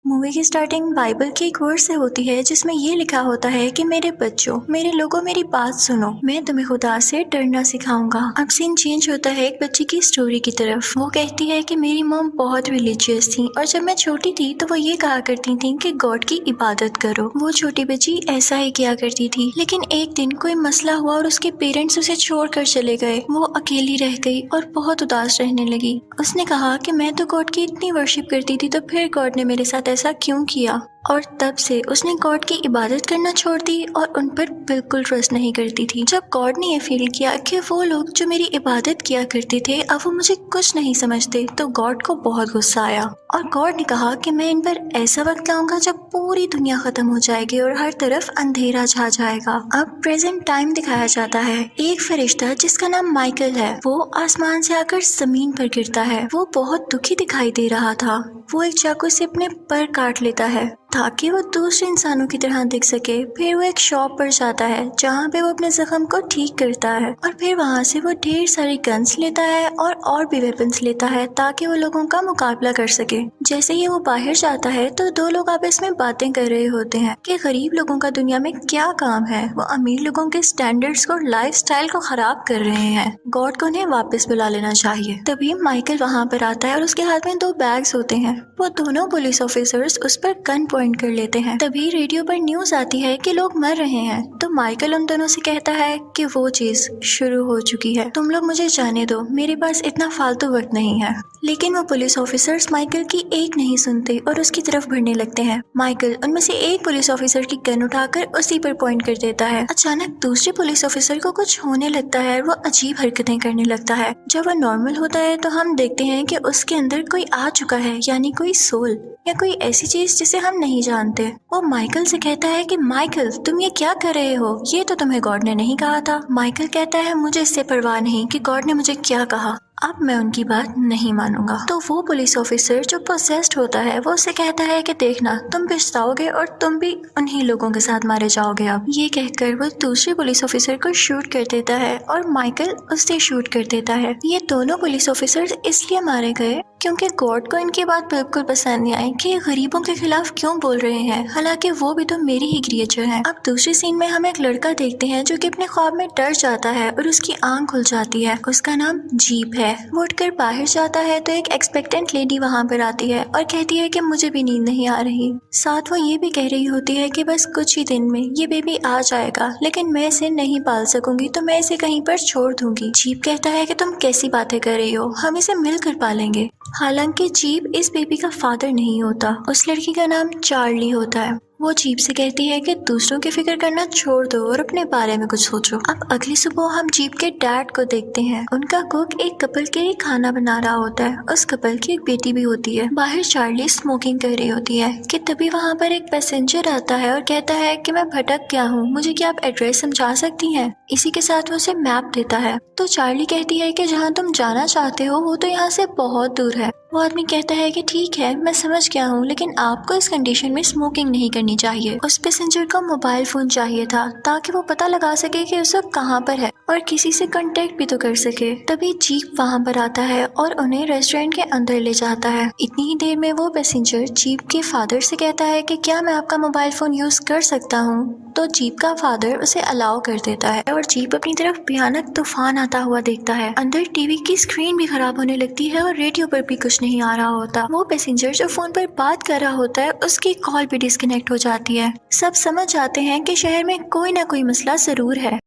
Movie की starting Bible की एक वर्ड से होती है जिसमें ये लिखा होता है कि मेरे बच्चों, मेरे लोगों, मेरी बात सुनो, मैं तुम्हें खुदा से डरना सिखाऊंगा। अब सीन चेंज होता है एक बच्ची की स्टोरी की तरफ। वो कहती है कि मेरी मॉम बहुत रिलीजियस थी और जब मैं छोटी थी तो वो ये कहा करती थी कि गॉड की इबादत करो। वो छोटी बच्ची ऐसा ही किया करती थी, लेकिन एक दिन कोई मसला हुआ और उसके पेरेंट्स उसे छोड़कर चले गए। वो अकेली रह गई और बहुत उदास रहने लगी। उसने कहा कि मैं तो गॉड की इतनी वर्शिप करती थी, तो फिर गॉड ने मेरे साथ ऐसा क्यों किया। और तब से उसने गॉड की इबादत करना छोड़ दी और उन पर बिल्कुल ट्रस्ट नहीं करती थी। जब गॉड ने ये फील किया कि वो लोग जो मेरी इबादत किया करते थे अब वो मुझे कुछ नहीं समझते, तो गॉड को बहुत गुस्सा आया और गॉड ने कहा कि मैं इन पर ऐसा वक्त लाऊंगा जब पूरी दुनिया खत्म हो जाएगी और हर तरफ अंधेरा छा जाएगा। अब प्रेजेंट टाइम दिखाया जाता है। एक फरिश्ता जिसका नाम माइकल है, वो आसमान से आकर जमीन पर गिरता है। वो बहुत दुखी दिखाई दे रहा था। वो एक चाकू से अपने पर काट लेता है ताकि वो दूसरे इंसानों की तरह दिख सके। फिर वो एक शॉप पर जाता है जहाँ पे वो अपने जख्म को ठीक करता है और फिर वहाँ से वो ढेर सारी गन्स लेता है और भी वेपन्स लेता है ताकि वो लोगों का मुकाबला कर सके। जैसे ही वो बाहर जाता है तो दो लोग आपस में बातें कर रहे होते हैं कि गरीब लोगों का दुनिया में क्या काम है। वो अमीर लोगों के स्टैंडर्ड्स को, लाइफस्टाइल को खराब कर रहे हैं। गॉड को उन्हें वापस बुला लेना चाहिए। तभी माइकल वहाँ पर आता है और उसके हाथ में 2 बैग्स होते हैं। वो दोनों पुलिस ऑफिसर्स उस पर गन पॉइंट कर लेते हैं। तभी रेडियो पर न्यूज आती है कि लोग मर रहे हैं। तो माइकल उन दोनों से कहता है कि वो चीज शुरू हो चुकी है, तुम लोग मुझे जाने दो, मेरे पास इतना फालतू वक्त नहीं है। लेकिन वो पुलिस ऑफिसर्स माइकल की एक नहीं सुनते और उसकी तरफ बढ़ने लगते हैं। माइकल उनमें से एक पुलिस ऑफिसर की गन उठाकर उसी पर पॉइंट कर देता है। अचानक दूसरे पुलिस ऑफिसर को कुछ होने लगता है। वो अजीब हरकतें करने लगता है। जब वो नॉर्मल होता है तो हम देखते हैं कि उसके अंदर कोई आ चुका है, यानी कोई सोल या कोई ऐसी चीज जिसे हम नहीं जानते। वो माइकल से कहता है कि माइकल, तुम ये क्या कर रहे हो? ये तो तुम्हें गॉड ने नहीं कहा था। माइकल कहता है मुझे इससे परवाह नहीं कि गॉड ने मुझे क्या कहा, अब मैं उनकी बात नहीं मानूंगा। तो वो पुलिस ऑफिसर जो पोसेस्ड होता है वो उसे कहता है कि देखना, तुम पछताओगे और तुम भी उन्हीं लोगों के साथ मारे जाओगे। अब ये कहकर वो दूसरे पुलिस ऑफिसर को शूट कर देता है और माइकल उसे शूट कर देता है। ये दोनों पुलिस ऑफिसर इसलिए मारे गए क्योंकि गॉड को इनकी बात बिल्कुल पसंद नहीं आई कि गरीबों के खिलाफ क्यों बोल रहे हैं, हालांकि वो भी तो मेरी ही क्रिएचर हैं। अब दूसरे सीन में हम एक लड़का देखते हैं जो कि अपने ख्वाब में डर जाता है और उसकी आंख खुल जाती है। उसका नाम जीप है। वो उठकर बाहर जाता है तो एक एक्सपेक्टेंट लेडी वहाँ पर आती है और कहती है कि मुझे भी नींद नहीं आ रही। साथ वो ये भी कह रही होती है कि बस कुछ ही दिन में ये बेबी आ जाएगा, लेकिन मैं इसे नहीं पाल सकूंगी तो मैं इसे कहीं पर छोड़ दूंगी। जीप कहता है कि तुम कैसी बातें कर रही हो, हम इसे मिलकर पालेंगे। हालांकि जीप इस बेबी का फादर नहीं होता। उस लड़की का नाम चार्ली होता है। वो जीप से कहती है कि दूसरों की फिक्र करना छोड़ दो और अपने बारे में कुछ सोचो। अब अगली सुबह हम जीप के डैड को देखते हैं। उनका कुक एक कपल के लिए खाना बना रहा होता है। उस कपल की एक बेटी भी होती है। बाहर चार्ली स्मोकिंग कर रही होती है कि तभी वहाँ पर एक पैसेंजर आता है और कहता है कि मैं भटक गया हूँ, मुझे क्या आप एड्रेस समझा सकती हैं? इसी के साथ वो उसे मैप देता है। तो चार्ली कहती है कि जहाँ तुम जाना चाहते हो वो तो यहाँ से बहुत दूर है। वो आदमी कहता है कि ठीक है, मैं समझ गया हूँ, लेकिन आपको इस कंडीशन में स्मोकिंग नहीं करनी चाहिए। उस पैसेंजर को मोबाइल फोन चाहिए था ताकि वो पता लगा सके कि उस वक्त कहाँ पर है और किसी से कांटेक्ट भी तो कर सके। तभी जीप वहाँ पर आता है और उन्हें रेस्टोरेंट के अंदर ले जाता है। इतनी ही देर में वो पैसेंजर जीप के फादर से कहता है कि क्या मैं आपका मोबाइल फोन यूज कर सकता हूँ? तो जीप का फादर उसे अलाउ कर देता है और जीप अपनी तरफ भयानक तूफान आता हुआ देखता है। अंदर टीवी की स्क्रीन भी खराब होने लगती है और रेडियो पर भी कुछ नहीं आ रहा होता। वो पैसेंजर जो फोन पर बात कर रहा होता है उसकी कॉल भी डिस्कनेक्ट हो जाती है। सब समझ जाते हैं कि शहर में कोई ना कोई मसला जरूर है।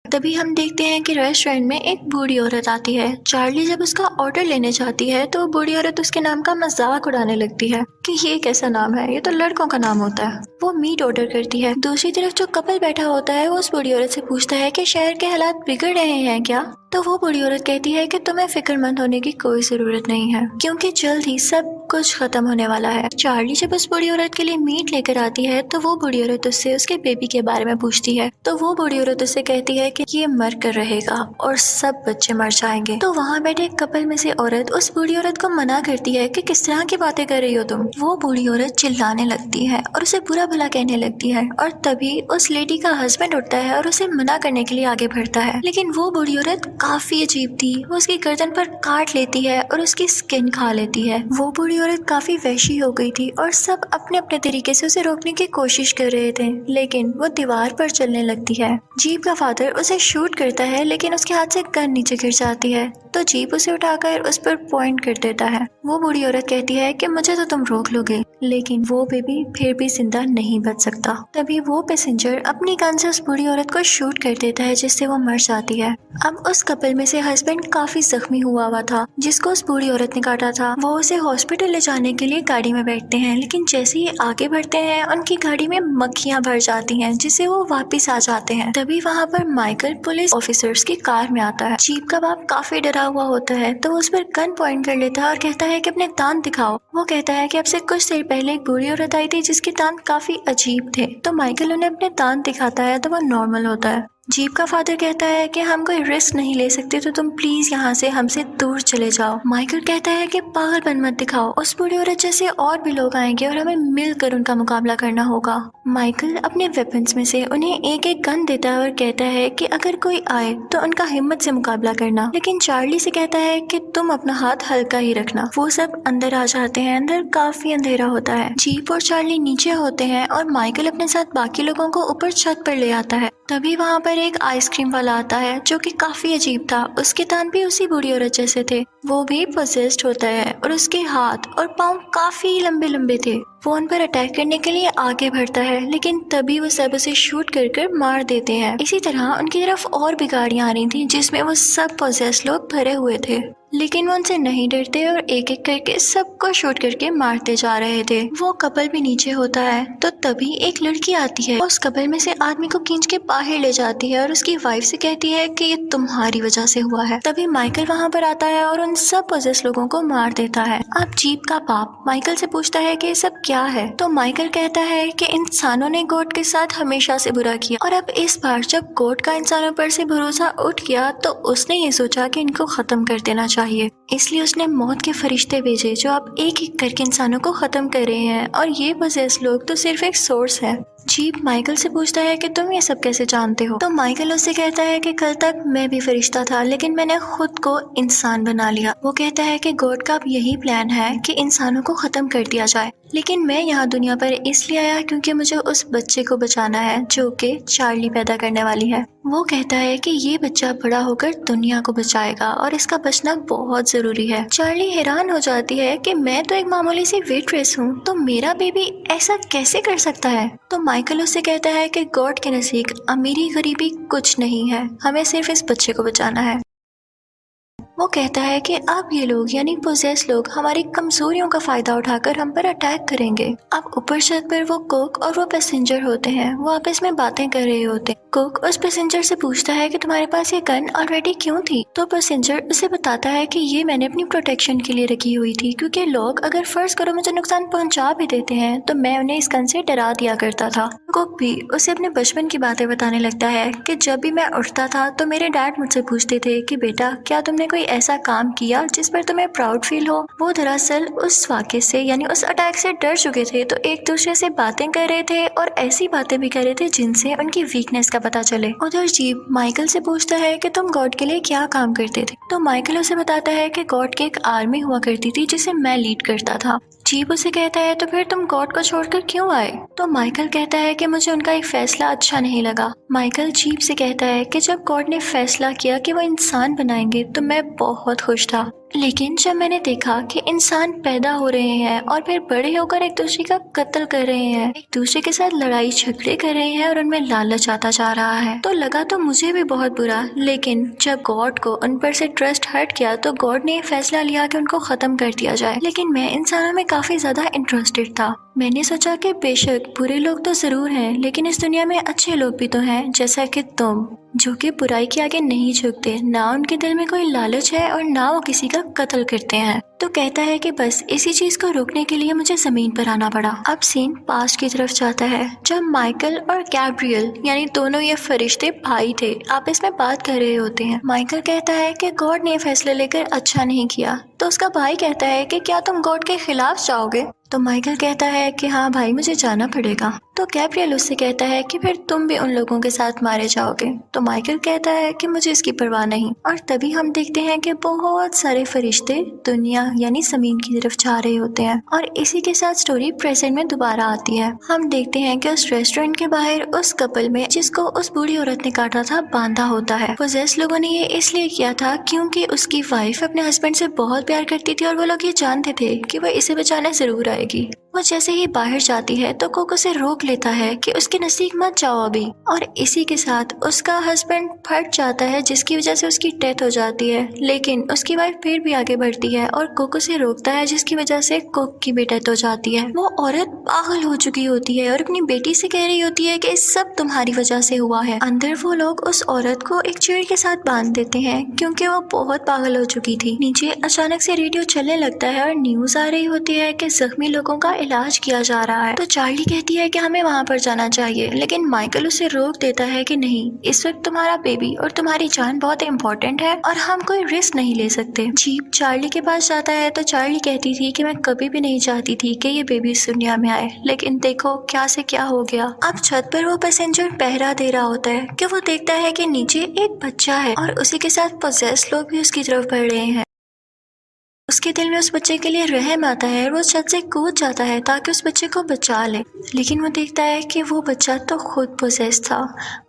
तभी हम देखते हैं कि रेस्टोरेंट में एक बूढ़ी औरत आती है। चार्ली जब उसका ऑर्डर लेने जाती है तो बूढ़ी औरत उसके नाम का मजाक उड़ाने लगती है कि ये कैसा नाम है, ये तो लड़कों का नाम होता है। वो मीट ऑर्डर करती है। दूसरी तरफ जो कपल बैठा होता है वो उस बूढ़ी औरत से पूछता है कि शहर के हालात बिगड़ रहे हैं क्या? तो वो बूढ़ी औरत कहती है कि तुम्हें फिक्रमंद होने की कोई जरूरत नहीं है क्योंकि जल्द ही सब कुछ खत्म होने वाला है। चार्ली जब उस बूढ़ी औरत के लिए मीट लेकर आती है तो वो बूढ़ी औरत उससे उसके बेबी के बारे में पूछती है। तो वो बूढ़ी औरत उससे कहती है कि ये मर कर रहेगा और सब बच्चे मर जाएंगे। तो वहाँ बैठे कपल में से औरत उस बूढ़ी औरत को मना करती है कि किस तरह की बातें कर रही हो तुम। वो बूढ़ी औरत चिल्लाने लगती है और उसे बुरा भला कहने लगती है और तभी उस लेडी का हस्बैंड उठता है और उसे मना करने के लिए आगे बढ़ता है, लेकिन वो बूढ़ी औरत काफी अजीब थी। वो उसकी गर्दन पर काट लेती है और उसकी स्किन खा लेती है। वो बूढ़ी औरत काफी वहशी हो गई थी और सब अपने अपने तरीके से उसे रोकने की कोशिश कर रहे थे, लेकिन वो दीवार पर चलने लगती है। जीप का फादर उसे शूट करता है, लेकिन उसके हाथ से गन नीचे गिर जाती है, तो जीप उसे उठाकर उस पर पॉइंट कर देता है। वो बूढ़ी औरत कहती है कि मुझे तो तुम रोक लोगे, लेकिन वो बेबी फिर भी जिंदा नहीं बच सकता। तभी वो पैसेंजर अपनी गन से उस बूढ़ी औरत को शूट कर देता है, जिससे वो मर जाती है। अब उस कपल में से हस्बैंड काफी जख्मी हुआ था, जिसको उस बूढ़ी औरत ने काटा था। वो उसे हॉस्पिटल ले जाने के लिए गाड़ी में बैठते हैं, लेकिन जैसे ही आगे बढ़ते हैं उनकी गाड़ी में मक्खियां भर जाती हैं, जिससे वो वापस आ जाते हैं। तभी वहाँ पर माइकल पुलिस ऑफिसर्स की कार में आता है। जीप का बाप काफी डरा हुआ होता है, तो उस पर गन पॉइंट कर लेता है और कहता है कि अपने दांत दिखाओ। वो कहता है कि अब से कुछ देर पहले एक बूढ़ी औरत आई थी जिसके दांत काफी अजीब थे, तो माइकल उन्हें अपने दांत दिखाता है तो वो नॉर्मल होता है। जीप का फादर कहता है कि हम कोई रिस्क नहीं ले सकते, तो तुम प्लीज यहाँ से हमसे दूर चले जाओ। माइकल कहता है कि पागलपन मत दिखाओ, उस बूढ़ी औरत जैसे और भी लोग आएंगे और हमें मिलकर उनका मुकाबला करना होगा। माइकल अपने वेपन्स में से उन्हें एक एक गन देता है और कहता है कि अगर कोई आए तो उनका हिम्मत से मुकाबला करना, लेकिन चार्ली से कहता है कि तुम अपना हाथ हल्का ही रखना। वो सब अंदर आ जाते हैं। अंदर काफी अंधेरा होता है। जीप और चार्ली नीचे होते हैं और माइकल अपने साथ बाकी लोगों को ऊपर छत पर ले आता है। तभी वहाँ पर एक आइसक्रीम वाला आता है जो कि काफी अजीब था। उसके दांत भी उसी बूढ़ी औरत जैसे थे। वो भी पोजेस्ड होता है और उसके हाथ और पाँव काफी लंबे लंबे थे। वो उन पर अटैक करने के लिए आगे बढ़ता है, लेकिन तभी वो सब उसे शूट कर मार देते हैं। इसी तरह उनकी तरफ और भी गाड़ियां आ रही थी जिसमें वो सब पोजेस्ड लोग भरे हुए थे, लेकिन वो उनसे नहीं डरते और एक एक करके सबको शूट करके मारते जा रहे थे। वो कपल भी नीचे होता है, तो तभी एक लड़की आती है। उस कपल में से आदमी को खींच के बाहर ले जाती है और उसकी वाइफ से कहती है कि ये तुम्हारी वजह से हुआ है। तभी माइकल वहाँ पर आता है और उन सब पोजेस्ड लोगों को मार देता है। अब जीप का बाप माइकल से पूछता है कि ये सब क्या है, तो माइकल कहता है कि इंसानों ने गोट के साथ हमेशा से बुरा किया, और अब इस बार जब गोट का इंसानों पर से भरोसा उठ गया तो उसने ये सोचा कि इनको खत्म कर देना चाहिए। इसलिए उसने मौत के फरिश्ते भेजे जो अब एक एक करके इंसानों को खत्म कर रहे हैं, और ये पोजेस लोग तो सिर्फ एक सोर्स है। जीप माइकल से पूछता है कि तुम ये सब कैसे जानते हो, तो माइकल उससे कहता है कि कल तक मैं भी फरिश्ता था, लेकिन मैंने खुद को इंसान बना लिया। वो कहता है कि गॉड का अब यही प्लान है कि इंसानों को खत्म कर दिया जाए, लेकिन मैं यहाँ दुनिया पर इसलिए आया क्योंकि मुझे उस बच्चे को बचाना है जो कि चार्ली पैदा करने वाली है। वो कहता है कि ये बच्चा बड़ा होकर दुनिया को बचाएगा और इसका बचना बहुत जरूरी है। चार्ली हैरान हो जाती है कि मैं तो एक मामूली सी वेट्रेस हूँ, तो मेरा बेबी ऐसा कैसे कर सकता है। तो माइकल उससे कहता है कि गॉड के नजदीक अमीरी गरीबी कुछ नहीं है, हमें सिर्फ इस बच्चे को बचाना है। वो कहता है कि अब ये लोग यानी पोजेस लोग हमारी कमजोरियों का फायदा उठाकर हम पर अटैक करेंगे। अब ऊपर छत पर वो कुक और वो पैसेंजर होते हैं। वो आपस में बातें कर रहे होते हैं। कुक उस पैसेंजर से पूछता है कि तुम्हारे पास ये गन ऑलरेडी क्यों थी, तो पैसेंजर उसे बताता है कि ये मैंने अपनी प्रोटेक्शन के लिए रखी हुई थी, क्योंकि लोग अगर फर्ज करो मुझे नुकसान पहुंचा भी देते हैं तो मैं उन्हें इस गन से डरा दिया करता था। कुक भी उसे अपने बचपन की बातें बताने लगता है कि जब भी मैं उठता था तो मेरे डैड मुझसे पूछते थे कि बेटा क्या तुमने कोई ऐसा काम किया जिस पर तुम्हें प्राउड फील हो। वो दरअसल उस वाक़े से यानी उस अटैक से डर चुके थे, तो एक दूसरे से बातें कर रहे थे और ऐसी बातें भी कर रहे थे जिनसे उनकी वीकनेस का पता चले। उधर जीप माइकल से पूछता है कि तुम गॉड के लिए क्या काम करते थे, तो माइकल उसे बताता है कि गॉड की एक आर्मी हुआ करती थी जिसे मैं लीड करता था। जीप उसे कहता है तो फिर तुम गॉड को छोड़कर क्यों आए, तो माइकल कहता है कि मुझे उनका एक फैसला अच्छा नहीं लगा। माइकल जीप से कहता है कि जब गॉड ने फैसला किया कि वो इंसान बनाएंगे तो मैं बहुत खुश था, लेकिन जब मैंने देखा कि इंसान पैदा हो रहे हैं और फिर बड़े होकर एक दूसरे का कत्ल कर रहे हैं, एक दूसरे के साथ लड़ाई झगड़े कर रहे हैं और उनमें लालच आता जा रहा है, तो लगा तो मुझे भी बहुत बुरा। लेकिन जब गॉड को उन पर से ट्रस्ट हट गया तो गॉड ने फैसला लिया कि उनको खत्म कर दिया जाए। लेकिन मैं इंसानों में काफी ज्यादा इंटरेस्टेड था। मैंने सोचा कि बेशक बुरे लोग तो जरूर हैं, लेकिन इस दुनिया में अच्छे लोग भी तो हैं, जैसा कि तुम, जो कि बुराई के आगे नहीं झुकते, ना उनके दिल में कोई लालच है और ना वो किसी का कत्ल करते हैं। तो कहता है कि बस इसी चीज को रोकने के लिए मुझे जमीन पर आना पड़ा। अब सीन पास्ट की तरफ जाता है, जब माइकल और गैब्रियल यानी दोनों ये फरिश्ते भाई थे आपस में बात कर रहे होते हैं। माइकल कहता है कि गॉड ने फैसला लेकर अच्छा नहीं किया, तो उसका भाई कहता है कि क्या तुम गॉड के खिलाफ जाओगे, तो माइकल कहता है कि हाँ भाई मुझे जाना पड़ेगा। तो गैब्रियल उससे कहता है कि फिर तुम भी उन लोगों के साथ मारे जाओगे, तो तो माइकल कहता है कि मुझे इसकी परवाह नहीं। और तभी हम देखते हैं कि बहुत सारे फरिश्ते दुनिया यानी जमीन की तरफ जा रहे होते हैं और इसी के साथ स्टोरी प्रेजेंट में दोबारा आती है। हम देखते हैं कि उस रेस्टोरेंट के बाहर उस कपल में जिसको उस बूढ़ी औरत ने काटा था बांधा होता है। पोजेस लोगों ने ये इसलिए किया था क्योंकि उसकी वाइफ अपने हस्बैंड से बहुत प्यार करती थी और वो लोग ये जानते थे कि वो इसे बचाने जरूर आएगी। वो जैसे ही बाहर जाती है तो कोको से रोक लेता है कि उसके नजदीक मत जाओ अभी, और इसी के साथ उसका हस्बैंड फट जाता है जिसकी वजह से उसकी डेथ हो जाती है। लेकिन उसकी वाइफ फिर भी आगे बढ़ती है और कोको से रोकता है जिसकी वजह से कोको की भी डेथ हो जाती है। वो औरत पागल हो चुकी होती है और अपनी बेटी से कह रही होती है कि सब तुम्हारी वजह से हुआ है। अंदर वो लोग उस औरत को एक चेयर के साथ बांध देते हैं क्योंकि वो बहुत पागल हो चुकी थी। नीचे अचानक से रेडियो चलने लगता है और न्यूज आ रही होती है कि जख्मी लोगों का इलाज किया जा रहा है। तो चार्ली कहती है कि हमें वहाँ पर जाना चाहिए, लेकिन माइकल उसे रोक देता है कि नहीं, इस वक्त तुम्हारा बेबी और तुम्हारी जान बहुत इम्पोर्टेंट है और हम कोई रिस्क नहीं ले सकते। जीप चार्ली के पास जाता है तो चार्ली कहती थी कि मैं कभी भी नहीं चाहती थी कि ये बेबी इस दुनिया में आए, लेकिन देखो क्या से क्या हो गया। अब छत पर वो पैसेंजर पहरा दे रहा होता है कि वो देखता है कि नीचे एक बच्चा है और उसी के साथ पोजेस लोग भी उसकी तरफ बढ़ रहे हैं। उसके दिल में उस बच्चे के लिए रहम आता है और वो छत से कूद जाता है ताकि उस बच्चे को बचा ले, लेकिन वो देखता है कि वो बच्चा तो खुद पोजेस था।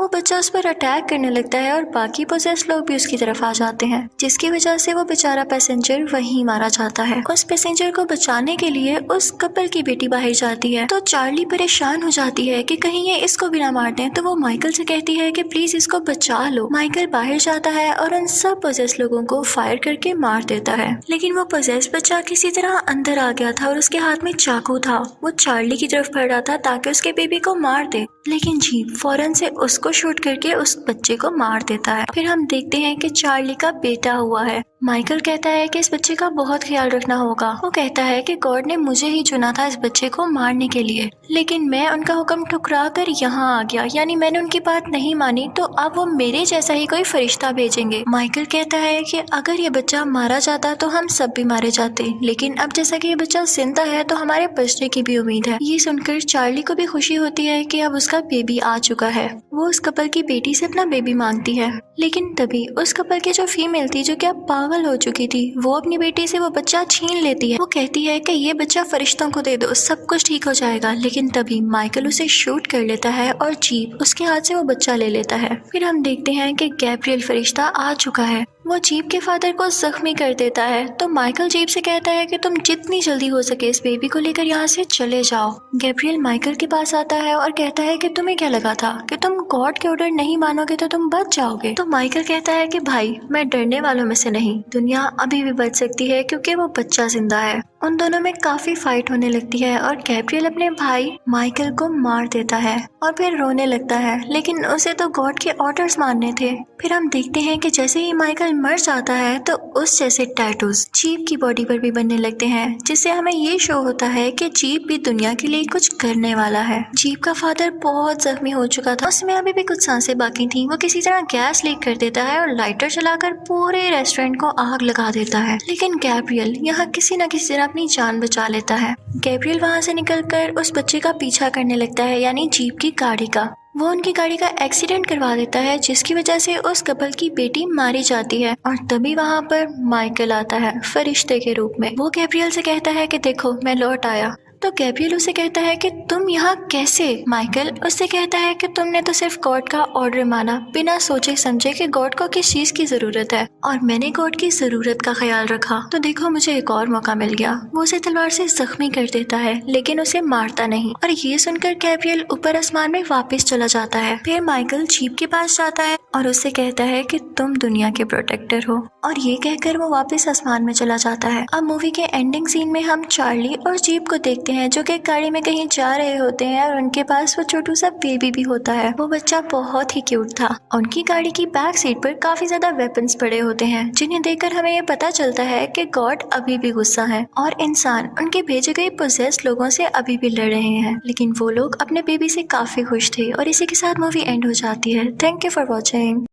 वो बच्चा उस पर अटैक करने लगता है और बाकी पोजेस लोग भी उसकी तरफ आ जाते हैं, जिसकी वजह से वो बेचारा पैसेंजर वहीं मारा जाता है। उस पैसेंजर को बचाने के लिए उस कपल की बेटी बाहर जाती है तो चार्ली परेशान हो जाती है कि कहीं ये इसको भी ना मार दें, तो वो माइकल से कहती है कि प्लीज इसको बचा लो। माइकल बाहर जाता है और उन सब पोजेस लोगों को फायर करके मार देता है, लेकिन वो पोजेस बच्चा किसी तरह अंदर आ गया था और उसके हाथ में चाकू था। वो चार्ली की तरफ बढ़ रहा था ताकि उसके बेबी को मार दे, लेकिन जीप फौरन से उसको शूट करके उस बच्चे को मार देता है। फिर हम देखते हैं कि चार्ली का बेटा हुआ है। माइकल कहता है कि इस बच्चे का बहुत ख्याल रखना होगा। वो कहता है कि गॉड ने मुझे ही चुना था इस बच्चे को मारने के लिए, लेकिन मैं उनका हुक्म ठुकरा कर यहाँ आ गया, यानी मैंने उनकी बात नहीं मानी, तो अब वो मेरे जैसा ही कोई फरिश्ता भेजेंगे। माइकल कहता है कि अगर ये बच्चा मारा जाता तो हम सब भी मारे जाते, लेकिन अब जैसा कि ये बच्चा जिंदा है तो हमारे बचने की भी उम्मीद है। ये सुनकर चार्ली को भी खुशी होती है कि अब उसका बेबी आ चुका है। वो उस कपल की बेटी से अपना बेबी मांगती है, लेकिन तभी उस कपल की जो फीमेल थी जो कि अब पागल हो चुकी थी, वो अपनी बेटी से वो बच्चा छीन लेती है। वो कहती है कि ये बच्चा फरिश्तों को दे दो, सब कुछ ठीक हो जाएगा, लेकिन तभी माइकल उसे शूट कर लेता है और जीप उसके हाथ से वो बच्चा ले लेता है। फिर हम देखते हैं कि गैब्रियल फरिश्ता आ चुका है। वो जीप के फादर को जख्मी कर देता है, तो माइकल जीप से कहता है कि तुम जितनी जल्दी हो सके इस बेबी को लेकर यहाँ से चले जाओ। गैब्रियल माइकल के पास आता है और कहता है कि तुम्हें क्या लगा था कि तुम गॉड के ऑर्डर नहीं मानोगे तो तुम बच जाओगे। तो माइकल कहता है कि भाई मैं डरने वालों में से नहीं, दुनिया अभी भी बच सकती है क्योंकि वो बच्चा जिंदा है। उन दोनों में काफी फाइट होने लगती है और गैब्रियल अपने भाई माइकल को मार देता है और फिर रोने लगता है, लेकिन उसे तो गॉड के ऑर्डर्स मानने थे। फिर हम देखते हैं कि जैसे ही माइकल मर जाता है तो उस जैसे टैटूज जीप की बॉडी पर भी बनने लगते हैं, जिससे हमें ये शो होता है कि जीप भी दुनिया के लिए कुछ करने वाला है। जीप का फादर बहुत जख्मी हो चुका था, उसमें अभी भी कुछ सांसें बाकी थी। वो किसी तरह गैस लीक कर देता है और लाइटर चलाकर पूरे रेस्टोरेंट को आग लगा देता है, लेकिन गैब्रियल यहाँ किसी न किसी तरह अपनी जान बचा लेता है। गैब्रियल वहाँ से निकलकर उस बच्चे का पीछा करने लगता है, यानी जीप की गाड़ी का। वो उनकी गाड़ी का एक्सीडेंट करवा देता है, जिसकी वजह से उस कपल की बेटी मारी जाती है। और तभी वहाँ पर माइकल आता है फरिश्ते के रूप में। वो गैब्रियल से कहता है कि देखो मैं लौट आया। तो गैब्रियल उसे कहता है कि तुम यहाँ कैसे? माइकल उससे कहता है कि तुमने तो सिर्फ गॉड का ऑर्डर माना बिना सोचे समझे कि गॉड को किस चीज की जरूरत है, और मैंने गॉड की जरूरत का ख्याल रखा, तो देखो मुझे एक और मौका मिल गया। वो उसे तलवार से जख्मी कर देता है, लेकिन उसे मारता नहीं। और ये सुनकर गैब्रियल ऊपर आसमान में वापस चला जाता है। फिर माइकल जीप के पास जाता है और उससे कहता है कि तुम दुनिया के प्रोटेक्टर हो, और ये कहकर वो वापस आसमान में चला जाता है। अब मूवी के एंडिंग सीन में हम चार्ली और जीप को देखते हैं जो कि गाड़ी में कहीं जा रहे होते हैं और उनके पास वो छोटू सा बेबी भी होता है। वो बच्चा बहुत ही क्यूट था। उनकी गाड़ी की बैक सीट पर काफी ज्यादा वेपन्स पड़े होते हैं, जिन्हें देखकर हमें ये पता चलता है कि गॉड अभी भी गुस्सा है और इंसान उनके भेजे गए पोजेस्ड लोगों से अभी भी लड़ रहे हैं, लेकिन वो लोग अपने बेबी से काफी खुश थे। और इसी के साथ मूवी एंड हो जाती है। Thank you for watching.